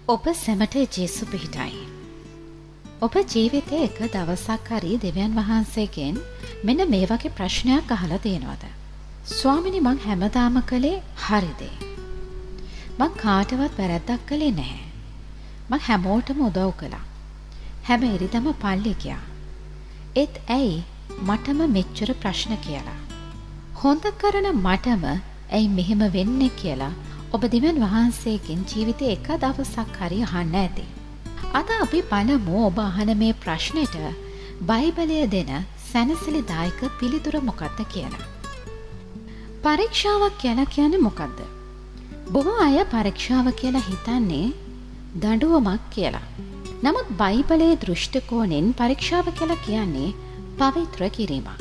ඔබ සැමට ජේසු පිහිටයි. ඔබ ජීවිතේ එක දවසක් හරි දෙවියන් වහන්සේගෙන් මෙන්න මේ වගේ ප්‍රශ්නයක් අහලා තියෙනවද? ස්වාමිනී මං හැමදාම කළේ හරි දේ. මං කාටවත් වැරැද්දක් කළේ නැහැ. මං හැමෝටම උදව් කළා. හැම ඉරිදම පල්ලි ගියා. ඒත් ඇයි මටම මෙච්චර ප්‍රශ්න කියලා? හොඳ කරන මටම ඇයි මෙහෙම වෙන්නේ කියලා ඔබ දෙවියන් වහන්සේගෙන් ජීවිතේ එක දවසක් හරි අහන්න ඇති. අද අපි බලමු ඔබ අහන මේ ප්‍රශ්නෙට බයිබලය දෙන සැනසිලිදායක පිළිතුර මොකක්ද කියලා. පරීක්ෂාවක් කියලා කියන්නේ මොකක්ද? බොහෝ අය පරීක්ෂාව කියලා හිතන්නේ දඬුවමක් කියලා. නමුත් බයිබලයේ දෘෂ්ටි කෝණයෙන් පරීක්ෂාව කියලා කියන්නේ පවිත්‍ර කිරීමක්.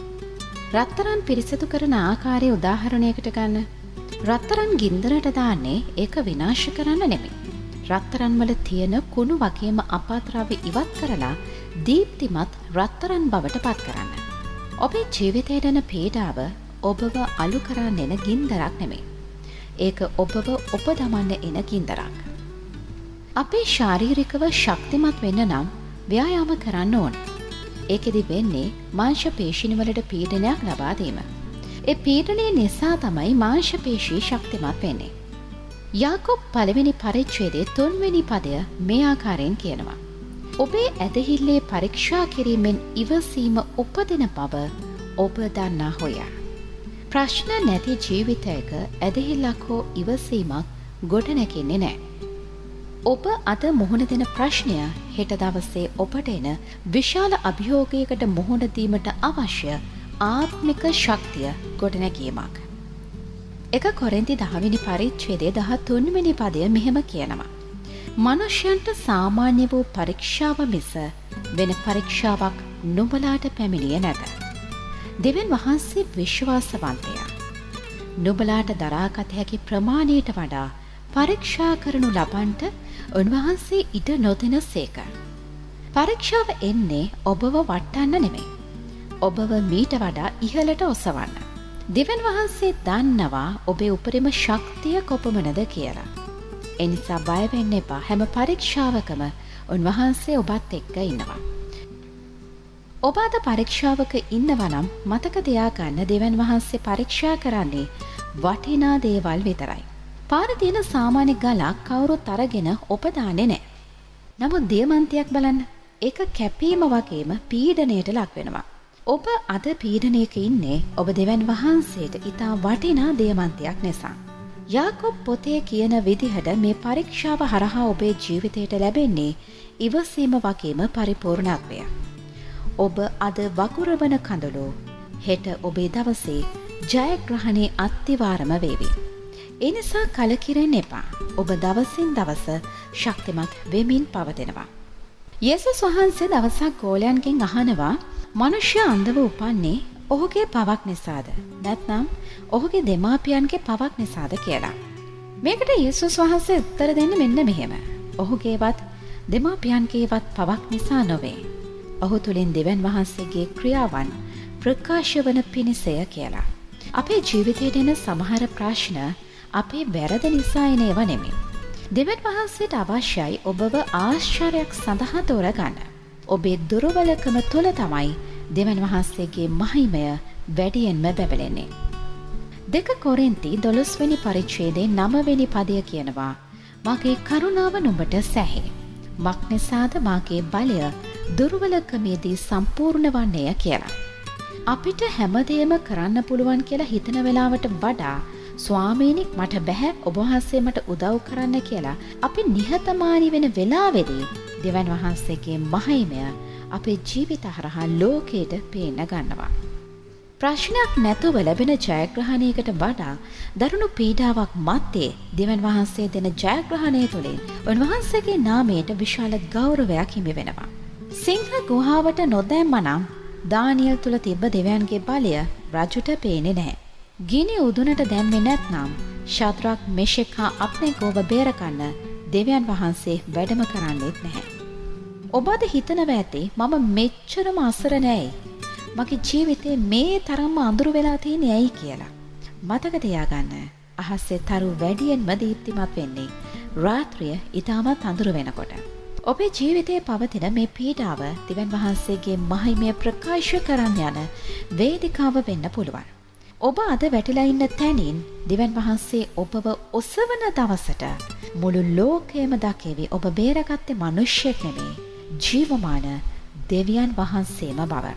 රත්තරන් පිරිසිදු කරන ආකාරයේ උදාහරණයකට ගන්න. රත්තරන් ගින්දරට දාන්නේ ඒක විනාශ කරන්න නෙමෙයි. රත්තරන් වල තියෙන කුණු වගේම අපද්‍රව්‍ය ඉවත් කරලා දීප්තිමත් රත්තරන් බවට පත් කරන්න. ඔබේ ජීවිතයට එන පීඩාව ඔබව අලු කරන්න එන ගින්දරක් නෙමෙයි. ඒක ඔබව උපදමන්න එන ගින්දරක්. අපේ ශාරීරිකව ශක්තිමත් වෙන්න නම් ව්‍යායාම කරන්න ඕන. ඒකෙදි වෙන්නේ මාංශ පේශිනි වලට පීඩනයක් ලබා දීම. ඒ පීඩනය නිසා තමයි මාංශ පේශී ශක්තිමත් වෙන්නේ. යාකොබ් පළවෙනි පරිච්ඡේදයේ 3 වෙනි පදය මේ ආකාරයෙන් කියනවා. ඔබේ ඇදහිල්ලේ පරීක්ෂා කිරීමෙන් ඉවසීම උපදින බව ඔබ දන්නා හොයා. ප්‍රශ්න නැති ජීවිතයක ඇදහිල්ලක් හෝ ඉවසීමක් ගොඩනැගෙන්නේ නැහැ. ඔබ අද මුහුණ දෙන ප්‍රශ්නය හෙට දවසේ ඔබට එන විශාල අභියෝගයකට මුහුණ දීමට අවශ්‍ය ආත්මික ශක්තිය ගොඩනැගීමක්. එක කොරින්ති 10 වෙනි පරිච්ඡේදයේ 13 වෙනි පදය මෙහෙම කියනවා. මනුෂ්‍යයන්ට සාමාන්‍ය වූ පරීක්ෂාව මිස වෙන පරීක්ෂාවක් නුඹලාට පැමිණියේ නැත. දෙවියන් වහන්සේ විශ්වාසවන්තයා. නුඹලාට දරාගත හැකි ප්‍රමාණයට වඩා පරීක්ෂා කරනු ලබන්ට උන්වහන්සේ ඉඩ නොදෙන සේක. පරීක්ෂාව එන්නේ ඔබව වටන්න නෙමෙයි. ඔබව මීට වඩා ඉහළට ඔසවන්න. දෙවියන් වහන්සේ දන්නවා ඔබේ උපරිම ශක්තිය කොපමණද කියලා. එනිසා බය වෙන්න එපා. හැම පරීක්ෂාවකම උන්වහන්සේ ඔබත් එක්ක ඉන්නවා. ඔබ අද පරීක්ෂාවක ඉන්නවා නම් මතක තියාගන්න දෙවියන් වහන්සේ පරීක්ෂා කරන්නේ වටිනා දේවල් විතරයි. පාරේ තියෙන සාමාන්‍ය ගලක් කවුරුත් අරගෙන ඔබ දාන්නේ නැහැ. නමුත් දියමන්තියක් බලන්න. ඒක කැපීම වගේම පීඩණයට ලක් වෙනවා. ඔබ අද පීඩනයක ඉන්නේ ඔබ දෙවියන් වහන්සේට ඉතා වටිනා දියමන්තියක් නිසා. යාකොබ් පොතේ කියන විදිහට මේ පරීක්ෂාව හරහා ඔබේ ජීවිතයට ලැබෙන්නේ ඉවසීම වගේම පරිපූර්ණත්වය. ඔබ අද වකුරවන කඳුළු හෙට ඔබේ දවසේ ජයග්‍රහණයේ අත්තිවාරම වේවි. ඒ නිසා කලකිරෙන්න එපා. ඔබ දවසින් දවස ශක්තිමත් වෙමින් පවතිනවා. යේසුස් වහන්සේ දවසක් ගෝලයන්ගෙන් අහනවා මනුෂ්‍ය අන්ධව උපන්නේ ඔහුගේ පවක් නිසාද නැත්නම් ඔහුගේ දෙමාපියන්ගේ පවක් නිසාද කියලා. මේකට යේසුස් වහන්සේ උත්තර දෙන්න මෙන්න මෙහෙම. ඔහුගේවත් දෙමාපියන්ගේවත් පවක් නිසා නොවේ. ඔහු තුලින් දෙවියන් වහන්සේගේ ක්‍රියාවන් ප්‍රකාශ වන පිණිසය කියලා. අපේ ජීවිතයට එන සමහර ප්‍රශ්න අපේ වැරද නිසා එන ඒවා නෙමෙයි. දෙවියන් වහන්සේට අවශ්‍යයි ඔබව ආශ්චර්යයක් සඳහා තෝරගන්න. ඔබේ දුර්වලකම තුළ තමයි දෙවියන් වහන්සේගේ මහිමය වැඩියෙන්ම බැබලෙන්නේ. 2 කොරින්ති 12 වෙනි පරිච්ඡේදයේ 9 වෙනි පදය කියනවා මාගේ කරුණාව නුඹට සැහේ. මක් නිසාද මාගේ බලය දුර්වලකමේදී සම්පූර්ණ වන්නේය කියලා. අපිට හැමදේම කරන්න පුළුවන් කියලා හිතන වෙලාවට වඩා ස්වාමීනි මට බැහැ ඔබ වහන්සේ මට උදව් කරන්න කියලා අපි නිහතමානී වෙන වෙලාවේදී දෙවියන් වහන්සේගේ මහිමය අපේ ජීවිත හරහා ලෝකයට පේන්න ගන්නවා. ප්‍රශ්නයක් නැතුව ලැබෙන ජයග්‍රහණයකට වඩා දරුණු පීඩාවක් මැත්තේ දෙවියන් වහන්සේ දෙන ජයග්‍රහණය තුළින් උන්වහන්සේගේ නාමයට විශාල ගෞරවයක් හිමි වෙනවා. සිංහ ගුහාවට නොදැම්ම නම් දානියෙල් තුල තිබ්බ දෙවියන්ගේ බලය රජුට පේන්නේ නැහැ. ගිනි උදුනට දැම්මේ නැත්නම් ශාද්‍රක් මෙෂෙක් හා අබ්නෙගෝව බේරගන්න දෙවියන් වහන්සේ වැඩම කරන්නේත් නැහැ. ඔබ අද හිතනවා ඇති මම මෙච්චරම අසරණයි. මගේ ජීවිතේ මේ තරම්ම අඳුරු වෙලා තියෙන්නේ ඇයි කියලා. මතක තියාගන්න. අහසේ තරු වැඩියෙන්ම දීප්තිමත් වෙන්නේ රාත්‍රිය ඉතාමත් අඳුර වෙනකොට. ඔබේ ජීවිතයේ පවතින මේ පීඩාව දෙවියන් වහන්සේගේ මහිමය ප්‍රකාශ කරන්න යන වේදිකාව වෙන්න පුළුවන්. ඔබ අද වැටිලා ඉන්න තැනින් දෙවියන් වහන්සේ ඔබව ඔසවන දවසට මුළු ලෝකයම දකේවි ඔබ බේරගත්තේ මිනිස්සෙක් නෙමෙයි ජීවමාන දෙවියන් වහන්සේම බව.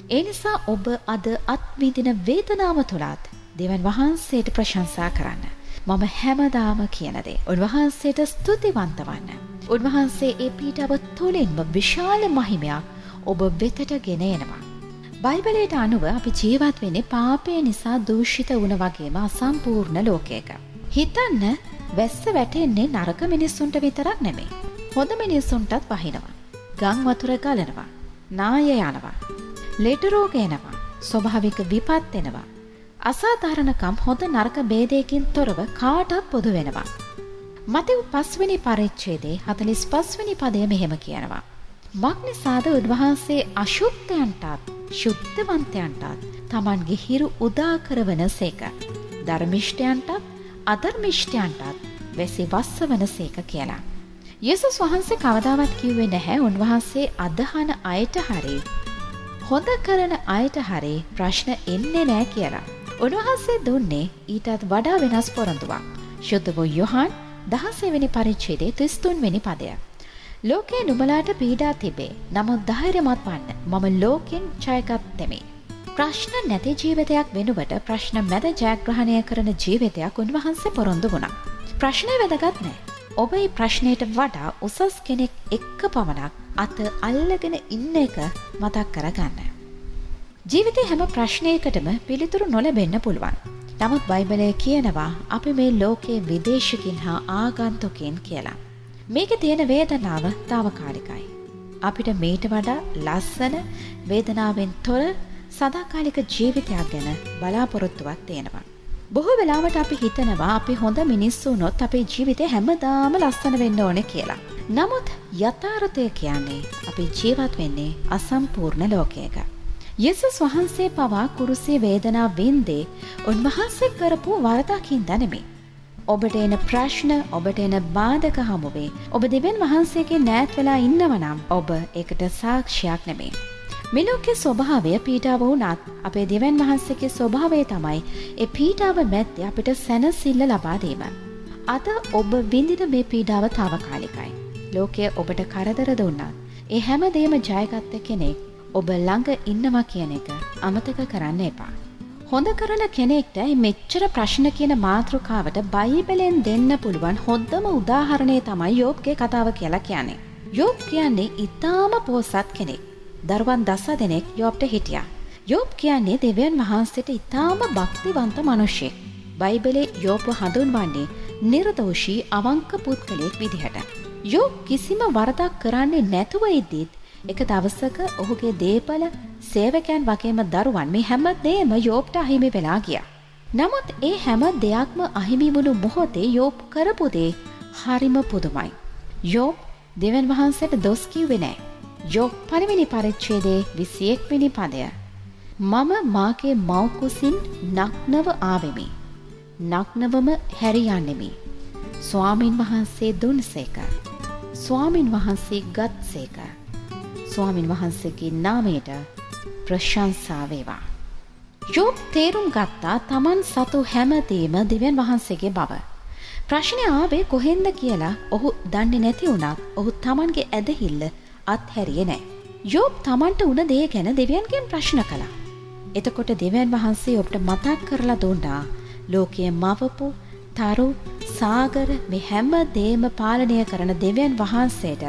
ඒ නිසා ඔබ අද අත්විඳින වේදනාව තුලත් දෙවියන් වහන්සේට ප්‍රශංසා කරන්න. මම හැමදාම කියන දේ උන්වහන්සේට ස්තුතිවන්ත වන්න. උන්වහන්සේ ඒ පීඩාව තුළින්ම විශාල මහිමයක් ඔබ වෙතට ගෙන එනවා. බයිබලයට අනුව අපි ජීවත් වෙන්නේ පාපය නිසා දූෂිත වුණ වගේම අසම්පූර්ණ ලෝකයක. හිතන්න වැස්ස වැටෙන්නේ නරක මිනිස්සුන්ට විතරක් නෙමෙයි. හොඳ මිනිස්සුන්ටත් වහිනවා. ගම් වතුර ගලනවා. නාය යනවා. ලෙඩ රෝග එනවා. ස්වභාවික විපත් එනවා. අසාධාරණකම් හොඳ නරක ભેදයකින් තොරව කාටත් පොදු වෙනවා. මතෙව් 5 වෙනි පරිච්ඡේදයේ 45 වෙනි පදය මෙහෙම කියනවා. මක්නිසාද උන්වහන්සේ අශුද්ධයන්ටත් ශුද්ධවන්තයන්ටත් තමන්ගේ හිරු උදා කරවනසේක. ධර්මිෂ්ඨයන්ටත් අධර්මිෂ්ඨයන්ටත් වැසි වස්සවනසේක කියලා. යේසුස් වහන්සේ කවදාවත් කිව්වේ නැහැ උන්වහන්සේ අදහන අයට හරි හොඳ කරන අයට හරි ප්‍රශ්න එන්නේ නැහැ කියලා. උන්වහන්සේ දුන්නේ ඊටත් වඩා වෙනස් පොරොන්දුවක්. ශුද්ධ වූ යොහන් 16 වෙනි පරිච්ඡේදයේ 33 වෙනි පදය. ලෝකේ නුඹලාට පීඩා තිබේ. නමුත් ධෛර්යමත් වන්න. මම ලෝකෙන් ජයගත්තෙමි. ප්‍රශ්න නැති ජීවිතයක් වෙනුවට ප්‍රශ්න මැද ජයග්‍රහණය කරන ජීවිතයක් උන්වහන්සේ පොරොන්දු වුණා. ප්‍රශ්නේ වැදගත් නැහැ. ඔබ මේ ප්‍රශ්නයට වඩා උසස් කෙනෙක් එක්ක පමණක් අත අල්ලගෙන ඉන්න එක මතක් කරගන්න. ජීවිතේ හැම ප්‍රශ්නයකටම පිළිතුරු නොලැබෙන්න පුළුවන්. නමුත් බයිබලයේ කියනවා අපි මේ ලෝකයේ විදේශිකින් හා ආගන්තුකින් කියලා. මේකේ තියෙන වේදනාව తాවකාලිකයි. අපිට මේට වඩා ලස්සන වේදනාවෙන් තොර සදාකාලික ජීවිතයක් ගැන බලාපොරොත්තුවක් තියෙනවා. බොහෝ වෙලාවට අපි හිතනවා අපි හොඳ මිනිස්සු වුණොත් අපේ ජීවිතේ හැමදාම ලස්සන වෙන්න ඕනේ කියලා. නමුත් යථාර්ථය කියන්නේ අපි ජීවත් වෙන්නේ අසම්පූර්ණ ලෝකයක. යේසුස් වහන්සේ පවා කුරුසියේ වේදනාව වින්දේ උන්වහන්සේ කරපු වරදකින් නෙමෙයි. ඔබට එන ප්‍රශ්න ඔබට එන බාධක හමුවේ ඔබ දෙවියන් වහන්සේගෙන් ඈත් වෙලා ඉන්නවා නම් ඔබ ඒකට සාක්ෂියක් නෙමෙයි. මේ ලෝකයේ ස්වභාවය පීඩාව වුණත් අපේ දෙවියන් වහන්සේගේ ස්වභාවය තමයි ඒ පීඩාව මැද්දේ අපිට සැනසෙල්ල ලබා දීම. අද ඔබ විඳින මේ පීඩාව తాවකාලිකයි. ලෝකයේ ඔබට කරදර දුන්නත් ඒ හැමදේම ජයගත්ත කෙනෙක් ඔබ ළඟ ඉන්නවා කියන එක අමතක කරන්න එපා. හොඳ කරන කෙනෙක්ට මෙච්චර ප්‍රශ්න කියන මාතෘකාවට බයිබලෙන් දෙන්න පුළුවන් හොඳම උදාහරණය තමයි යෝබ්ගේ කතාව කියලා කියන්නේ. යෝබ් කියන්නේ ඊටාම පොහොසත් කෙනෙක්. දරුවන් 10 දෙනෙක් යෝබ්ට හිටියා. යෝබ් කියන්නේ දෙවියන් වහන්සේට ඊටාම භක්තිවන්ත මිනිසෙක්. බයිබලයේ යෝබ්ව හඳුන්වන්නේ නිර්දෝෂී අවංක පුද්ගලයෙක් විදිහට. යෝබ් කිසිම වරදක් කරන්නේ නැතුව ඉද්දිත් එක දවසක ඔහුගේ දේපල සේවකයන් වගේම දරුවන් මේ හැම දෙයක්ම යෝබ්ට අහිමි වෙලා ගියා. නමුත් ඒ හැම දෙයක්ම අහිමි වුණු මොහොතේ යෝබ් කරපු දේ හරිම පුදුමයි. යෝබ් දෙවියන් වහන්සේට දොස් කිව්වේ නැහැ. යෝබ් 5 වෙනි පරිච්ඡේදයේ 21 වෙනි පදය. මම මාගේ මව් කුසින් නග්නව ආවෙමි. නග්නවම හැරියන්නෙමි. ස්වාමින් වහන්සේ දුන්සේක. ස්වාමින් වහන්සේ ගත්සේක. ස්වාමින් වහන්සේගේ නාමයට ප්‍රශංසා වේවා. යෝබ් තේරුම් ගත්තා තමන් සතු හැමදේම දෙවියන් වහන්සේගේ බව. ප්‍රශ්නේ ආවේ කොහෙන්ද කියලා ඔහු දන්නේ නැති වුණත් ඔහු තමන්ගේ ඇදහිල්ල අත්හැරියේ නැහැ. යෝබ් තමන්ට වුණ දේ ගැන දෙවියන්ගෙන් ප්‍රශ්න කළා. එතකොට දෙවියන් වහන්සේ ඔබට මතක් කරලා දුන්නා ලෝකයේ මවපු තරු සාගර මේ හැම දෙයක්ම පාලනය කරන දෙවියන් වහන්සේට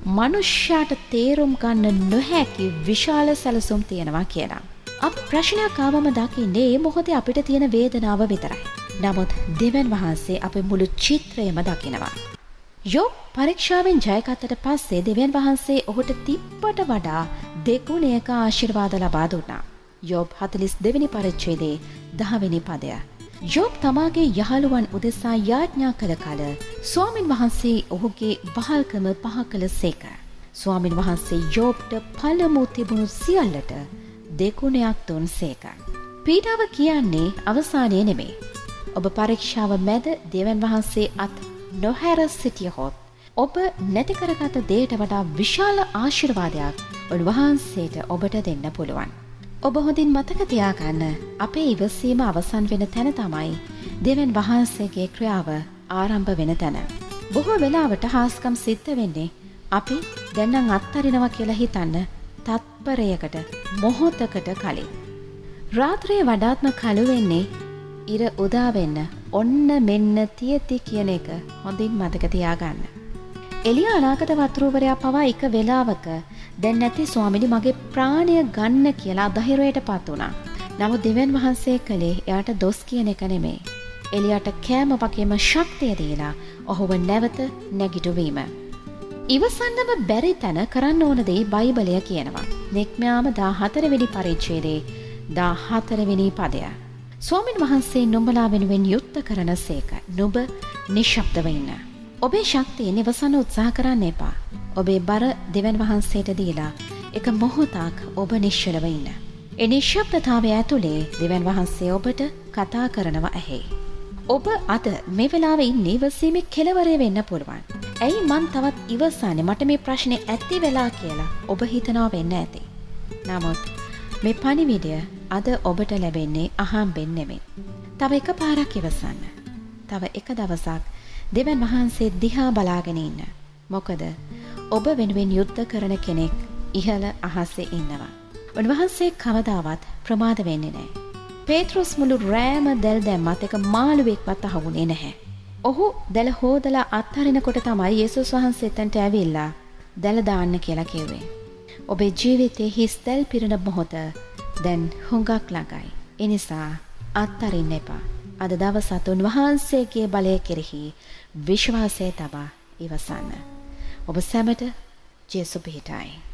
මනුෂ්‍යයාට තේරුම් ගන්න නොහැකි විශාල සැලසුම් තියෙනවා කියලා. අප ප්‍රශ්නයක් ආවම දකින්නේ මේ මොහොතේ අපිට තියෙන වේදනාව විතරයි. නමුත් දෙවියන් වහන්සේ අපේ මුළු චිත්‍රයම දකිනවා. යෝබ් පරීක්ෂාවෙන් ජයගත්තට පස්සේ දෙවියන් වහන්සේ ඔහුට තිබ්බට වඩා දෙගුණයක ආශිර්වාද ලබා දුන්නා. යෝබ් 42 වෙනි පරිච්ඡේදයේ 10 වෙනි පදය. යෝබ් තමාගේ යහළුවන් උදෙසා යාඥා කළ කල ස්වාමින් වහන්සේ ඔහුගේ වහල්කම පහ කළ සේක. ස්වාමින් වහන්සේ යෝබ්ට පළමු තිබුණු සියල්ලට දෙගුණයක් දුන් සේක. පීඩාව කියන්නේ අවසානයේ නෙමෙයි. ඔබ පරීක්ෂාව මැද දෙවියන් වහන්සේ අත් නොහැර සිටියහොත් ඔබ නැති කරගත දෙයට වඩා විශාල ආශිර්වාදයක් උන්වහන්සේට ඔබට දෙන්න පුළුවන්. ඔබ හොඳින් මතක තියාගන්න අපේ ඉවසීම අවසන් වෙන තැන තමයි දෙවියන් වහන්සේගේ ක්‍රියාව ආරම්භ වෙන තැන. බොහෝ වෙලාවට හාස්කම් සිද්ධ වෙන්නේ අපි දැන් නම් අත්හරිනවා කියලා හිතන්න තත්පරයකට මොහොතකට කලින්. රාත්‍රියේ වඩාත්ම කළු වෙන්නේ ඉර උදා වෙන්න ඔන්න මෙන්න තියති කියන එක හොඳින් මතක තියාගන්න. එළිය අනාගත වතුරුවරයා පවා එක වෙලාවක දැන් නැති ස්වාමිනි මගේ ප්‍රාණය ගන්න කියලා ධෛර්යයටපත් වුණා. නමුත් දෙවියන් වහන්සේ කලේ එයාට දොස් කියන එක නෙමෙයි. එළියට කෑම වගේම ශක්තිය දීලා ඔහුව නැවත නැගිටුවීම. ඉවසන්නම බැරි තැන කරන්න ඕන දේ බයිබලය කියනවා. නික්මයාම 14 වෙනි පරිච්ඡේදයේ 14 වෙනි පදය. ස්වාමීන් වහන්සේ නුඹලා වෙනුවෙන් යුද්ධ කරනසේක. නුඹ නිශ්ශබ්දව ඉන්න. ඔබේ ශක්තිය නිවසන්න උත්සාහ කරන්න එපා. ඔබේ බර දෙවියන් වහන්සේට දීලා එක මොහොතක් ඔබ නිශ්චලව ඉන්න. ඒ නිශ්ශබ්දතාවය ඇතුලේ දෙවියන් වහන්සේ ඔබට කතා කරනවා ඇහි. ඔබ අද මේ වෙලාවේ ඉන්නේ ඉවසීමේ කෙලවරේ වෙන්න පුළුවන්. ඇයි මං තවත් ඉවසන්නේ මට මේ ප්‍රශ්නේ ඇති වෙලා කියලා ඔබ හිතනවා වෙන්න ඇති. නමුත් මේ පණිවිඩය අද ඔබට ලැබෙන්නේ අහම්බෙන් නෙමෙයි. තව එක පාරක් ඉවසන්න. තව එක දවසක් දෙවියන් වහන්සේ දිහා බලාගෙන ඉන්න. මොකද ඔබ වෙනුවෙන් යුද්ධ කරන කෙනෙක් ඉහළ අහසේ ඉන්නවා. උන්වහන්සේ කවදාවත් ප්‍රමාද වෙන්නේ නැහැ. පේත්‍රුස් මුළු රෑම දැල් දැම්මත් එක මාළුවෙක්වත් අහුුනේ නැහැ. ඔහු දැල හෝදලා අත්හරිනකොට තමයි යේසුස් වහන්සේ එතනට ඇවිල්ලා දැල දාන්න කියලා කිව්වේ. ඔබේ ජීවිතේ හිස් දැල් පිරෙන මොහොත දැන් හුඟක් ළඟයි. ඒ නිසා අත්හරින්න එපා. අද දවසත් උන්වහන්සේගේ බලය කෙරෙහි විශ්වාසය තබා ඉවසන්න. ඔබ සැමට ජේසු පිහිටයි.